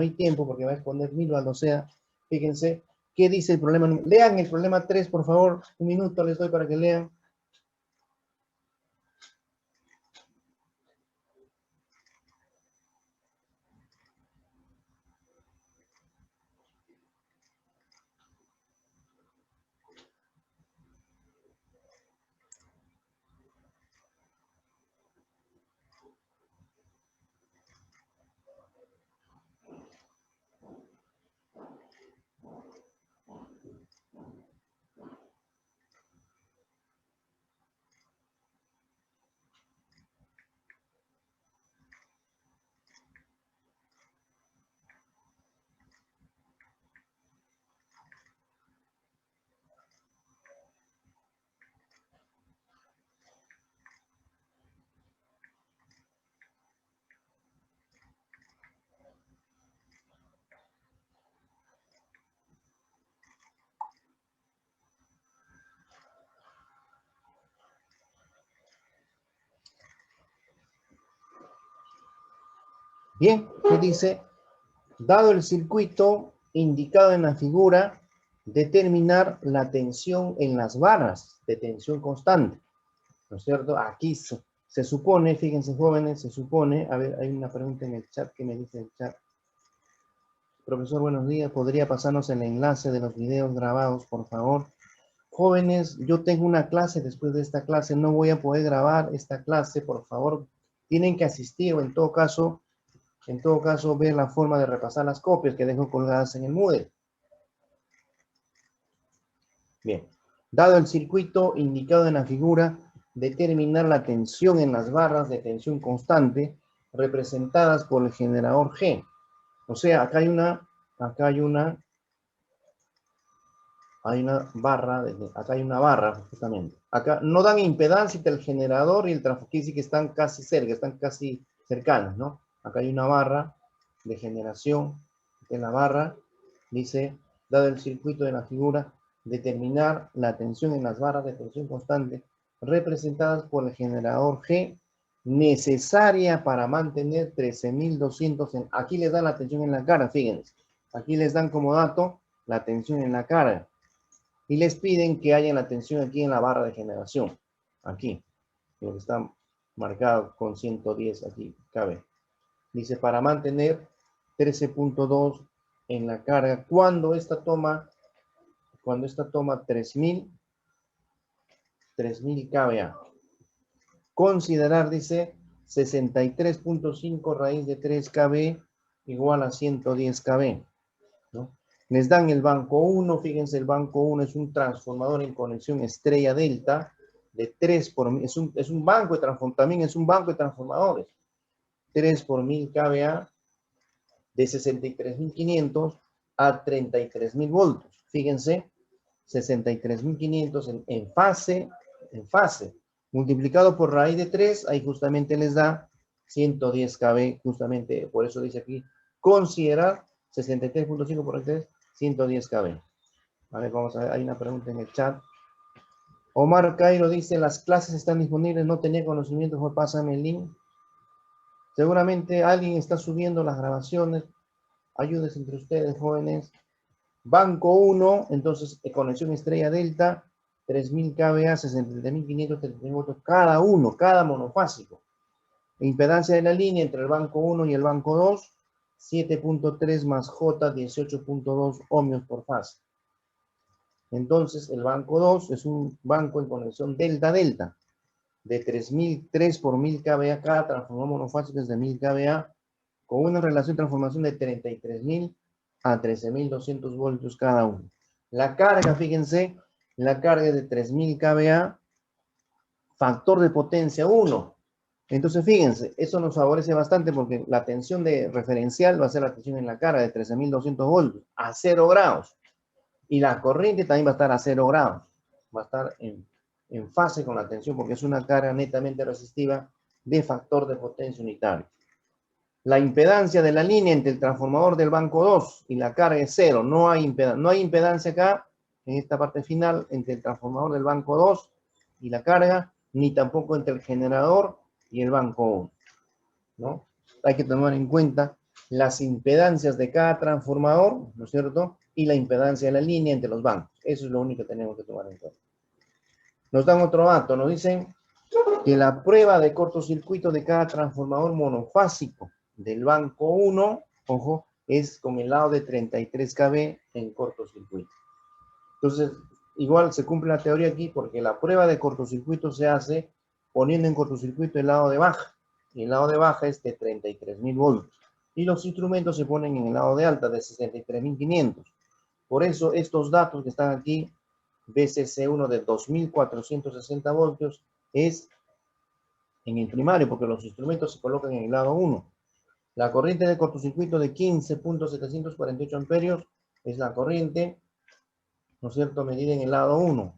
hay tiempo porque va a exponer Milvaldo, o sea, fíjense, ¿qué dice el problema? Lean el problema 3, por favor, un minuto les doy para que lean. Bien, ¿qué dice? Dado el circuito indicado en la figura, determinar la tensión en las barras de tensión constante, ¿no es cierto? Aquí se supone, fíjense jóvenes, se supone, a ver, hay una pregunta en el chat que me dice el chat. Profesor, buenos días, ¿podría pasarnos el enlace de los videos grabados, por favor? Jóvenes, yo tengo una clase, después de esta clase no voy a poder grabar esta clase, por favor, tienen que asistir o en todo caso, ver la forma de repasar las copias que dejo colgadas en el Moodle. Bien, dado el circuito indicado en la figura, determinar la tensión en las barras de tensión constante representadas por el generador G. O sea, acá hay una barra, acá hay una barra justamente. Acá no dan impedancia entre el generador y el transformador, que están casi cerca, están casi cercanas, ¿no? Acá hay una barra de generación. En la barra dice, dado el circuito de la figura, determinar la tensión en las barras de tensión constante representadas por el generador G necesaria para mantener 13.200 en... Aquí les dan la tensión en la carga, fíjense. Aquí les dan como dato la tensión en la carga. Y les piden que haya la tensión aquí en la barra de generación. Aquí. Lo que está marcado con 110 aquí cabe. Dice, para mantener 13.2 en la carga, cuando esta toma 3.000 kVA. Considerar, dice, 63.5 raíz de 3 kV igual a 110 kV, ¿no? Les dan el banco 1, fíjense, el banco 1 es un transformador en conexión estrella delta de 3 por 1000, es un banco de transformadores, también es un banco de transformadores, 3 por 1000 kVA, de 63.500 a 33.000 voltios. Fíjense, 63.500 en fase, multiplicado por raíz de 3, ahí justamente les da 110 kV, justamente, por eso dice aquí, considerar 63.5 por 3, 110 kV. A ver, vamos a ver, hay una pregunta en el chat. Omar Cairo dice, las clases están disponibles, no tenía conocimiento, pues pásame el link. Seguramente alguien está subiendo las grabaciones. Ayúdense entre ustedes, jóvenes. Banco 1, entonces, conexión estrella delta, 3.000 kVA, 63.500, 33 voltios, cada uno, cada monofásico. Impedancia de la línea entre el banco 1 y el banco 2, 7.3 más J, 18.2 ohmios por fase. Entonces, el banco 2 es un banco en conexión delta-delta, de 3 por 1000 kVA, cada transformador monofásico es de 1000 kVA, con una relación de transformación de 33.000 a 13.200 voltios cada uno. La carga, fíjense, la carga es de 3.000 kVA, factor de potencia 1. Entonces, fíjense, eso nos favorece bastante porque la tensión de referencial va a ser la tensión en la carga de 13.200 voltios a 0 grados. Y la corriente también va a estar a 0 grados. Va a estar en fase con la tensión porque es una carga netamente resistiva de factor de potencia unitario. La impedancia de la línea entre el transformador del banco 2 y la carga es 0. No hay impedancia acá, en esta parte final, entre el transformador del banco 2 y la carga, ni tampoco entre el generador y el banco 1, ¿no? Hay que tomar en cuenta las impedancias de cada transformador, ¿no es cierto? Y la impedancia de la línea entre los bancos. Eso es lo único que tenemos que tomar en cuenta. Nos dan otro dato, nos dicen que la prueba de cortocircuito de cada transformador monofásico del banco 1, ojo, es con el lado de 33 kV en cortocircuito. Entonces, igual se cumple la teoría aquí porque la prueba de cortocircuito se hace poniendo en cortocircuito el lado de baja. Y el lado de baja es de 33.000 voltios. Y los instrumentos se ponen en el lado de alta de 63.500. Por eso estos datos que están aquí, BCC1 de 2.460 voltios, es en el primario, porque los instrumentos se colocan en el lado 1. La corriente de cortocircuito de 15.748 amperios es la corriente, ¿no es cierto?, medida en el lado 1.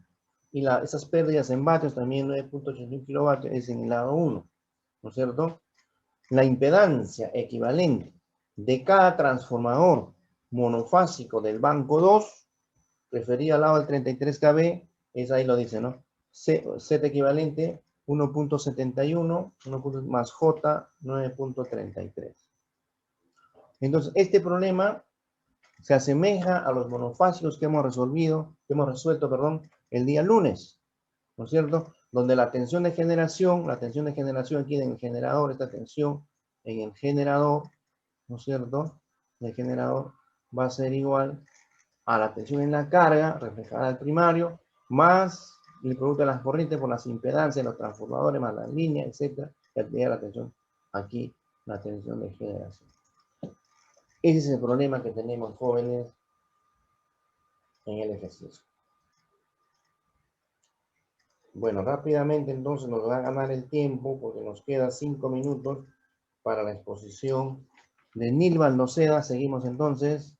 Y esas pérdidas en vatios, también 9.81 kilovatios, es en el lado 1, ¿no es cierto? La impedancia equivalente de cada transformador monofásico del banco 2, referida al lado del 33 kV, es ahí lo dice, ¿no? Z equivalente 1.71, 1 más J 9.33. Entonces, este problema se asemeja a los monofásicos que hemos resuelto, perdón, el día lunes, ¿no es cierto? Donde la tensión de generación aquí en el generador, esta tensión en el generador, ¿no es cierto? El generador va a ser igual a la tensión en la carga, reflejada al primario, más el producto de las corrientes por las impedancias, los transformadores, más las líneas, etc. Y la tensión aquí, la tensión de generación. Ese es el problema que tenemos, jóvenes, en el ejercicio. Bueno, rápidamente entonces nos va a ganar el tiempo porque nos queda 5 minutos para la exposición de Nil Balmaceda. Seguimos entonces.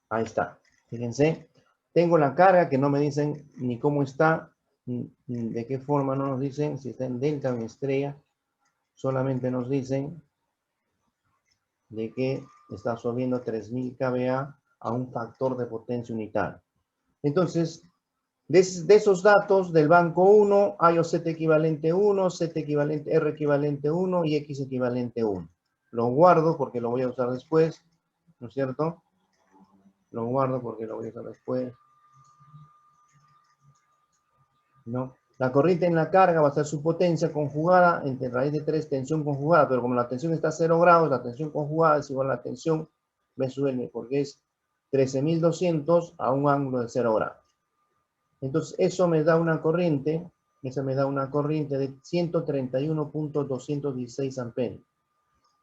Ahí está. Fíjense, tengo la carga que no me dicen ni cómo está, de qué forma no nos dicen, si está en delta o en estrella. Solamente nos dicen de que está subiendo 3000 kVA a un factor de potencia unitaria. Entonces, de esos datos del banco 1, hay Z equivalente 1, Z equivalente, R equivalente 1 y X equivalente 1. Lo guardo porque lo voy a usar después, ¿no es cierto? Lo guardo porque lo voy a usar después. ¿No? La corriente en la carga va a ser su potencia conjugada entre raíz de 3 tensión conjugada, pero como la tensión está a 0 grados, la tensión conjugada es igual a la tensión B sub N, porque es 13.200 a un ángulo de 0 grados. Entonces, eso me da una corriente, de 131.216 amperios.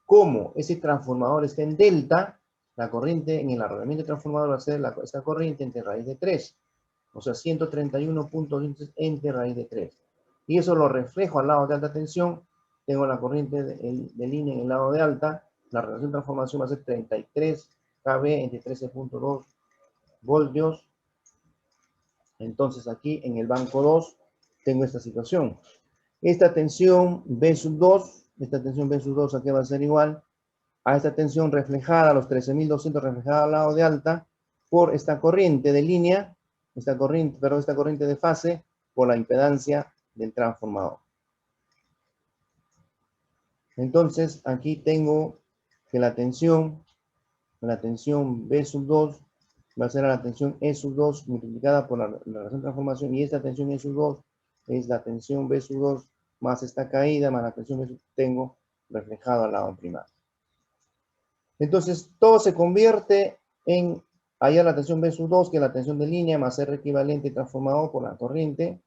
Como ese transformador está en delta, la corriente en el arrollamiento transformador va a ser esta corriente entre raíz de 3. O sea, 131.2 entre raíz de 3. Y eso lo reflejo al lado de alta tensión. Tengo la corriente de línea en el lado de alta. La relación de transformación va a ser 33 kV entre 13.2 voltios. Entonces aquí en el banco 2 tengo esta situación. Esta tensión B sub 2, aquí va a ser igual a esta tensión reflejada, los 13.200 reflejada al lado de alta, por esta corriente de línea, esta corriente de fase, por la impedancia del transformador. Entonces, aquí tengo que la tensión B sub 2 va a ser a la tensión E sub 2 multiplicada por la relación de transformación, y esta tensión E sub 2 es la tensión B sub 2 más esta caída, más la tensión B sub tengo reflejado al lado primario. Entonces, todo se convierte en, allá la tensión B sub 2, que es la tensión de línea, más R equivalente transformado por la corriente,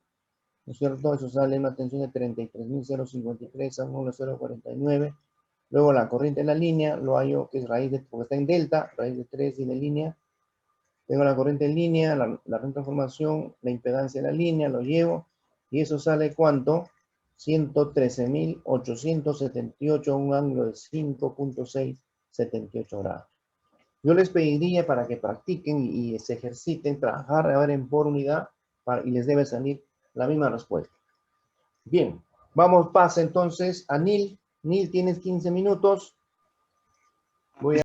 ¿no es cierto? Eso sale una tensión de 33.053 a 1.049. Luego la corriente en la línea, lo hallo que es raíz de, porque está en delta, raíz de 3 y de línea. Tengo la corriente en línea, la transformación, la impedancia de la línea, lo llevo, y eso sale ¿cuánto? 113.878, un ángulo de 5.678 grados. Yo les pediría para que practiquen y se ejerciten, trabajar a ver en por unidad, y les debe salir la misma respuesta. Bien, pasa entonces a Nil. Nil, tienes 15 minutos. Voy a